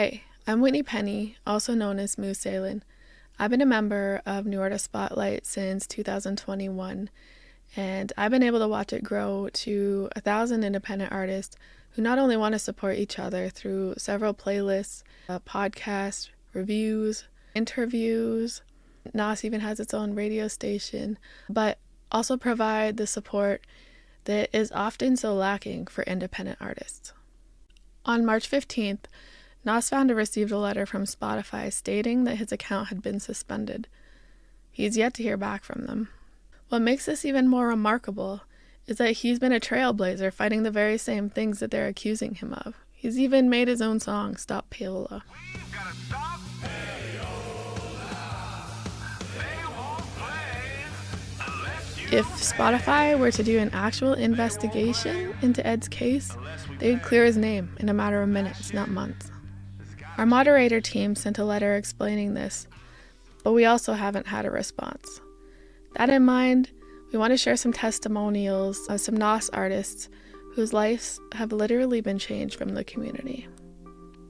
Hey, I'm Whitney Penny, also known as Moo Salin. I've been a member of New Artist Spotlight since 2021, and I've been able to watch it grow to 1,000 independent artists who not only want to support each other through several playlists, podcasts, reviews, interviews. NOS even has its own radio station, but also provide the support that is often so lacking for independent artists. On March 15th, NOS founder received a letter from Spotify stating that his account had been suspended. He's yet to hear back from them. What makes this even more remarkable is that he's been a trailblazer fighting the very same things that they're accusing him of. He's even made his own song, Stop Payola. If Spotify were to do an actual investigation into Ed's case, they'd clear his name in a matter of minutes, not months. Our moderator team sent a letter explaining this, but we also haven't had a response. That in mind, we want to share some testimonials of some NOS artists whose lives have literally been changed from the community.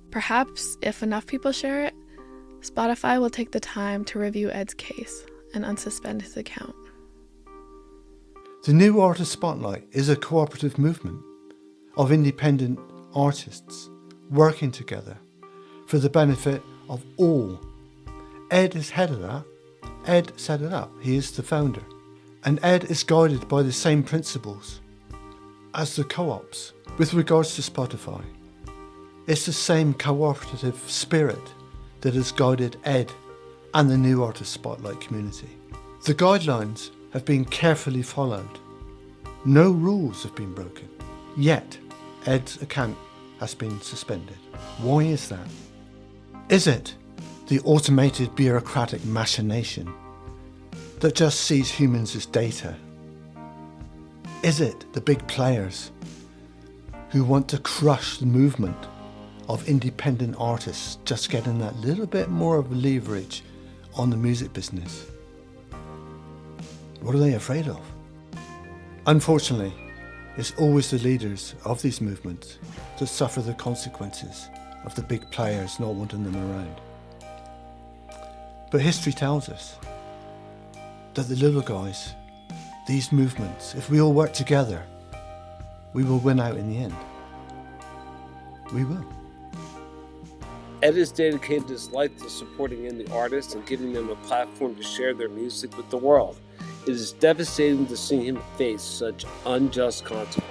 Perhaps if enough people share it, Spotify will take the time to review Ed's case and unsuspend his account. The New Artist Spotlight is a cooperative movement of independent artists working together for the benefit of all. Ed is head of that. Ed set it up. He is the founder. And Ed is guided by the same principles as the co-ops. With regards to Spotify, it's the same cooperative spirit that has guided Ed and the New Artist Spotlight community. The guidelines have been carefully followed. No rules have been broken. Yet, Ed's account has been suspended. Why is that? Is it the automated bureaucratic machination that just sees humans as data? Is it the big players who want to crush the movement of independent artists just getting that little bit more of leverage on the music business? What are they afraid of? Unfortunately, it's always the leaders of these movements that suffer the consequences of the big players not wanting them around. But history tells us that the little guys, these movements, if we all work together, we will win out in the end. We will. Ed has dedicated his life to supporting indie artists and giving them a platform to share their music with the world. It is devastating to see him face such unjust consequences.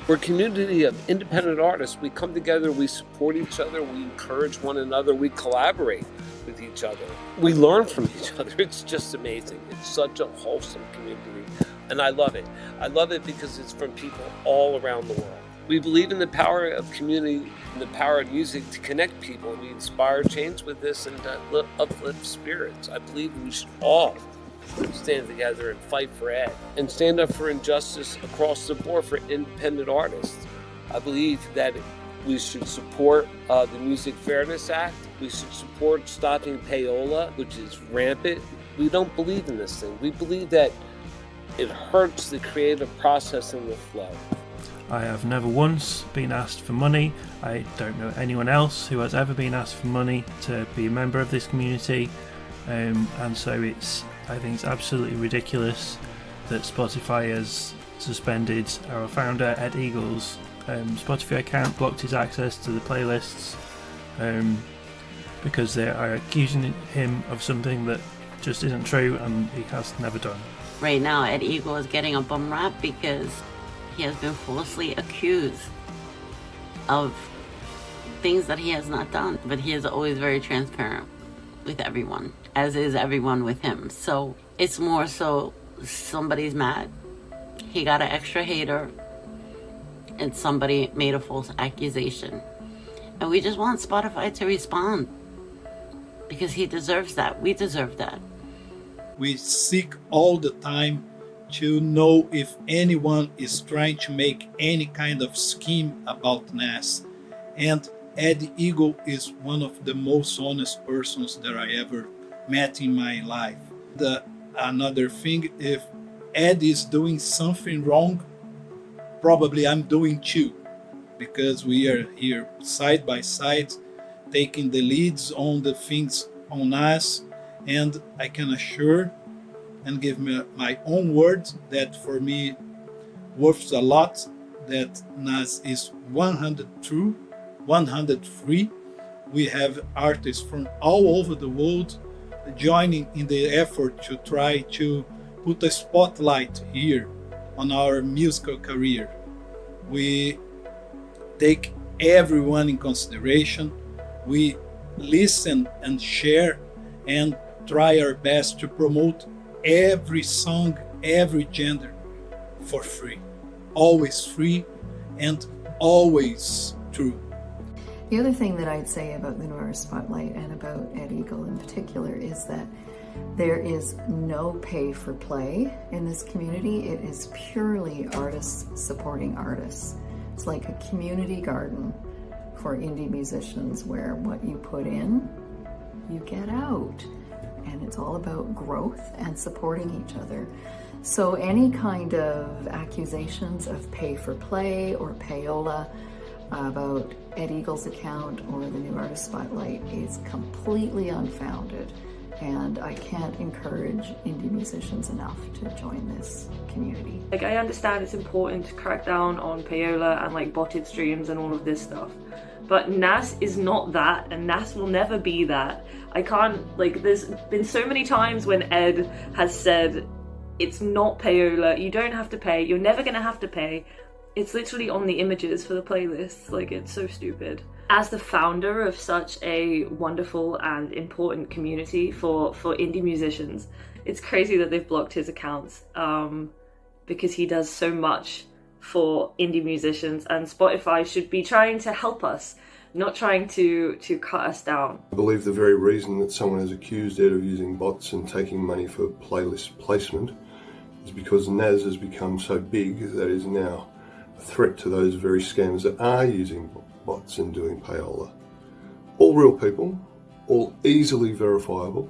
We're a community of independent artists. We come together, we support each other, we encourage one another, we collaborate with each other. We learn from each other. It's just amazing. It's such a wholesome community, and I love it. I love it because it's from people all around the world. We believe in the power of community and the power of music to connect people. We inspire change with this and uplift spirits. I believe we should all stand together and fight for Ed and stand up for injustice across the board for independent artists. I believe that we should support the Music Fairness Act. We should support stopping payola, which is rampant. We don't believe in this thing. We believe that it hurts the creative process and the flow. I have never once been asked for money. I don't know anyone else who has ever been asked for money to be a member of this community. And so I think it's absolutely ridiculous that Spotify has suspended our founder Ed Eagle's Spotify account, blocked his access to the playlists because they are accusing him of something that just isn't true and he has never done. Right now, Ed Eagle is getting a bum rap because he has been falsely accused of things that he has not done, but he is always very transparent with everyone, as is everyone with him. So it's more so somebody's mad, he got an extra hater, and somebody made a false accusation. And we just want Spotify to respond because he deserves that. We deserve that. We seek all the time to know if anyone is trying to make any kind of scheme about NAS. And Ed Eagle is one of the most honest persons that I ever met in my life. Another thing, if Ed is doing something wrong, probably I'm doing too, because we are here side by side taking the leads on the things on NAS, and I can assure and give me my own word that for me worth a lot, that NAS is 100 true, 100 free. We have artists from all over the world joining in the effort to try to put a spotlight here on our musical career. We take everyone in consideration. We listen and share and try our best to promote every song, every gender for free. Always free and always true. The other thing that I'd say about the New Spotlight and about Ed Eagle in particular is that there is no pay for play in this community. It is purely artists supporting artists. It's like a community garden for indie musicians where what you put in, you get out. And it's all about growth and supporting each other. So any kind of accusations of pay for play or payola about Ed Eagle's account or the New Artist Spotlight is completely unfounded. And I can't encourage indie musicians enough to join this community. Like, I understand it's important to crack down on payola and like botted streams and all of this stuff, but NAS is not that, and NAS will never be that. I can't, like, there's been so many times when Ed has said it's not payola, you don't have to pay, you're never gonna have to pay. It's literally on the images for the playlists. Like, it's so stupid. As the founder of such a wonderful and important community for indie musicians, it's crazy that they've blocked his accounts, because he does so much for indie musicians, and Spotify should be trying to help us, not trying to cut us down. I believe the very reason that someone has accused Ed of using bots and taking money for playlist placement is because NAS has become so big that it is now a threat to those very scammers that are using bots and doing payola. All real people, all easily verifiable,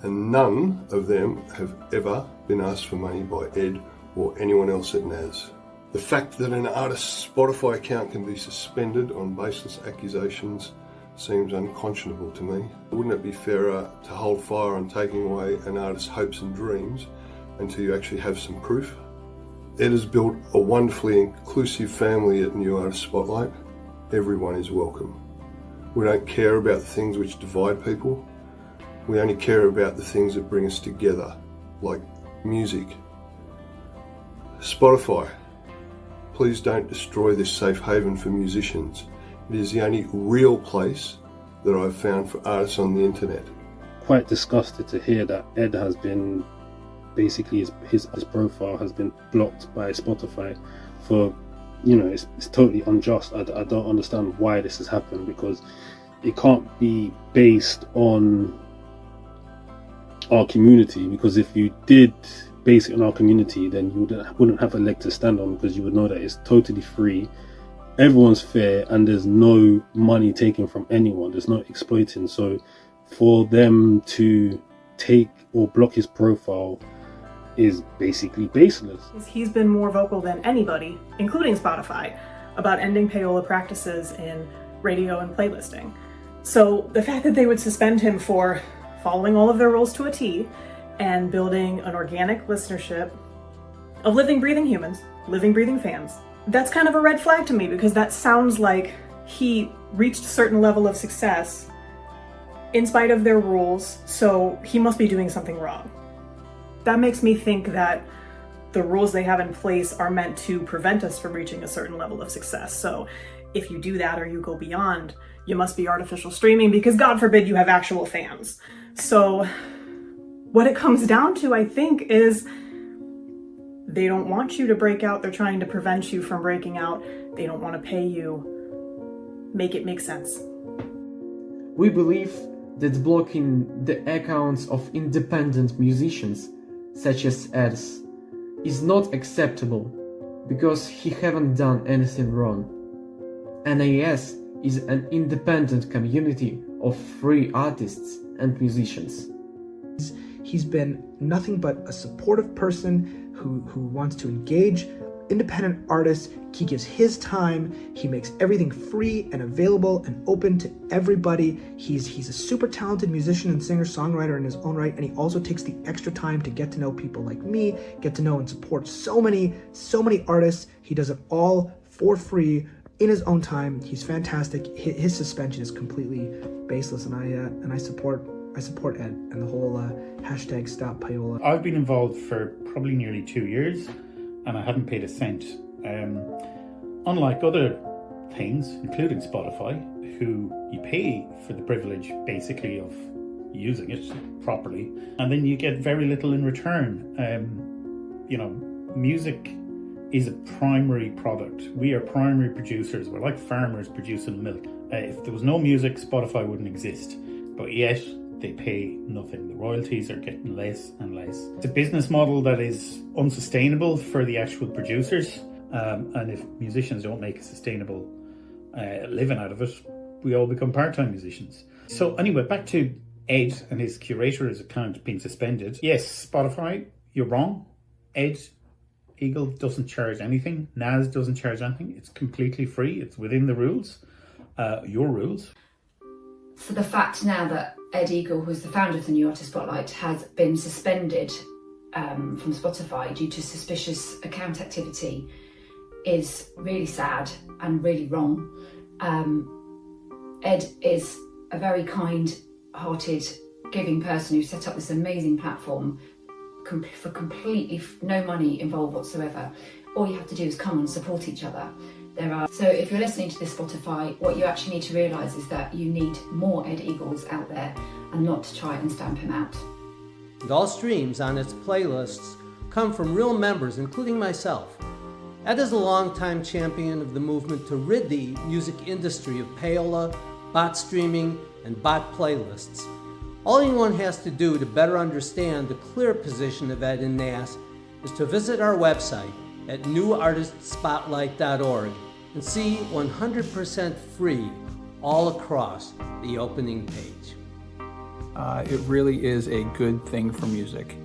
and none of them have ever been asked for money by Ed or anyone else at NAS. The fact that an artist's Spotify account can be suspended on baseless accusations seems unconscionable to me. Wouldn't it be fairer to hold fire on taking away an artist's hopes and dreams until you actually have some proof? Ed has built a wonderfully inclusive family at New Artist Spotlight. Everyone is welcome. We don't care about the things which divide people. We only care about the things that bring us together, like music. Spotify, please don't destroy this safe haven for musicians. It is the only real place that I've found for artists on the internet. Quite disgusted to hear that Ed has been, basically his profile has been blocked by Spotify for, you know, it's totally unjust. I don't understand why this has happened, because it can't be based on our community, because if you did base it on our community, then you wouldn't have a leg to stand on, because you would know that it's totally free, everyone's fair, and there's no money taken from anyone, there's no exploiting. So for them to take or block his profile is basically baseless. He's been more vocal than anybody, including Spotify, about ending payola practices in radio and playlisting. So the fact that they would suspend him for following all of their rules to a T and building an organic listenership of living, breathing humans, living, breathing fans, that's kind of a red flag to me, because that sounds like he reached a certain level of success in spite of their rules, so he must be doing something wrong. That makes me think that the rules they have in place are meant to prevent us from reaching a certain level of success. So if you do that or you go beyond, you must be artificial streaming, because God forbid you have actual fans. So what it comes down to, I think, is they don't want you to break out. They're trying to prevent you from breaking out. They don't want to pay you. Make it make sense. We believe that blocking the accounts of independent musicians, such as Ed's, is not acceptable, because he haven't done anything wrong. NAS is an independent community of free artists and musicians. He's been nothing but a supportive person who wants to engage independent artists. He gives his time. He makes everything free and available and open to everybody. He's a super talented musician and singer-songwriter in his own right, and he also takes the extra time to get to know people like me, get to know and support so many artists. He does it all for free in his own time. He's fantastic. His suspension is completely baseless, and I support Ed and the whole hashtag Stop Payola. I've been involved for probably nearly 2 years, and I haven't paid a cent. Unlike other things, including Spotify, who you pay for the privilege basically of using it properly, and then you get very little in return. Music is a primary product. We are primary producers. We're like farmers producing milk. If there was no music, Spotify wouldn't exist. But yet, they pay nothing. The royalties are getting less and less. It's a business model that is unsustainable for the actual producers. And if musicians don't make a sustainable living out of it, we all become part-time musicians. So anyway, back to Ed and his curator's account being suspended. Yes, Spotify, you're wrong. Ed Eagle doesn't charge anything. Nas doesn't charge anything. It's completely free. It's within the rules, your rules. For the fact now that Ed Eagle, who's the founder of the New Artist Spotlight, has been suspended from Spotify due to suspicious account activity is really sad and really wrong. Ed is a very kind-hearted, giving person who set up this amazing platform for completely no money involved whatsoever. All you have to do is come and support each other. So if you're listening to this Spotify, what you actually need to realise is that you need more Ed Eagles out there and not to try and stamp him out. And all streams on its playlists come from real members, including myself. Ed is a longtime champion of the movement to rid the music industry of payola, bot streaming, and bot playlists. All anyone has to do to better understand the clear position of Ed and Nas is to visit our website at newartistspotlight.org and see 100% free all across the opening page. It really is a good thing for music.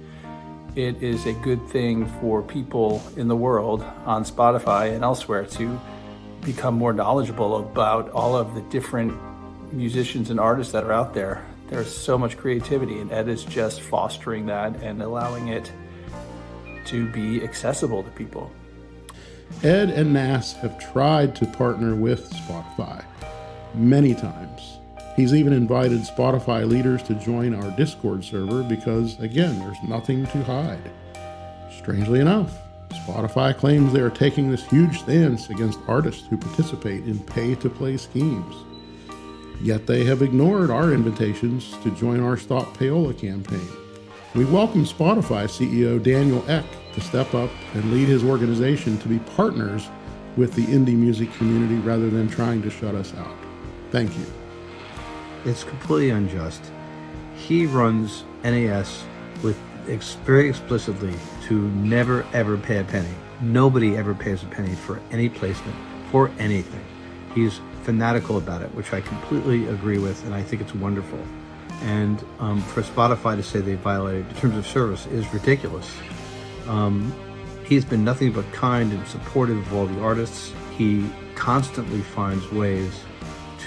It is a good thing for people in the world on Spotify and elsewhere to become more knowledgeable about all of the different musicians and artists that are out there. There's so much creativity, and Ed is just fostering that and allowing it to be accessible to people. Ed and Nas have tried to partner with Spotify many times. He's even invited Spotify leaders to join our Discord server because, again, there's nothing to hide. Strangely enough, Spotify claims they are taking this huge stance against artists who participate in pay-to-play schemes. Yet they have ignored our invitations to join our Stop Payola campaign. We welcome Spotify CEO Daniel Ek to step up and lead his organization to be partners with the indie music community rather than trying to shut us out. Thank you. It's completely unjust. He runs NAS very explicitly to never ever pay a penny. Nobody ever pays a penny for any placement, for anything. He's fanatical about it, which I completely agree with, and I think it's wonderful. And for Spotify to say they violated the terms of service is ridiculous. He's been nothing but kind and supportive of all the artists. He constantly finds ways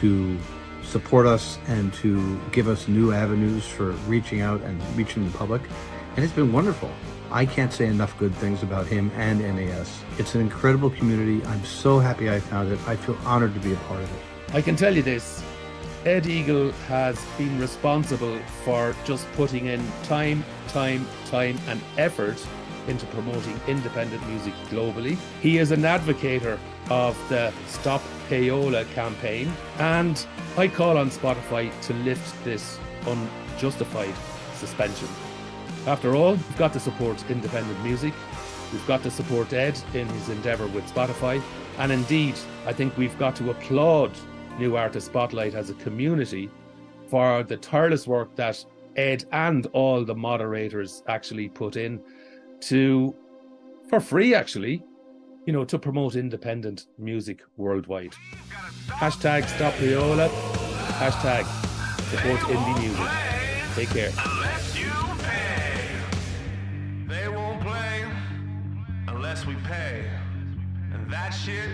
to support us and to give us new avenues for reaching out and reaching the public. And it's been wonderful. I can't say enough good things about him and NAS. It's an incredible community. I'm so happy I found it. I feel honored to be a part of it. I can tell you this, Ed Eagle has been responsible for just putting in time and effort into promoting independent music globally. He is an advocate of the Stop Payola campaign, and I call on Spotify to lift this unjustified suspension. After all, we've got to support independent music. We've got to support Ed in his endeavour with Spotify. And indeed, I think we've got to applaud New Artist Spotlight as a community for the tireless work that Ed and all the moderators actually put in for free actually, to promote independent music worldwide. Hashtag Stop Payola. Hashtag support indie music. Take care. They won't play unless we pay. That shit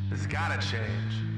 has gotta change.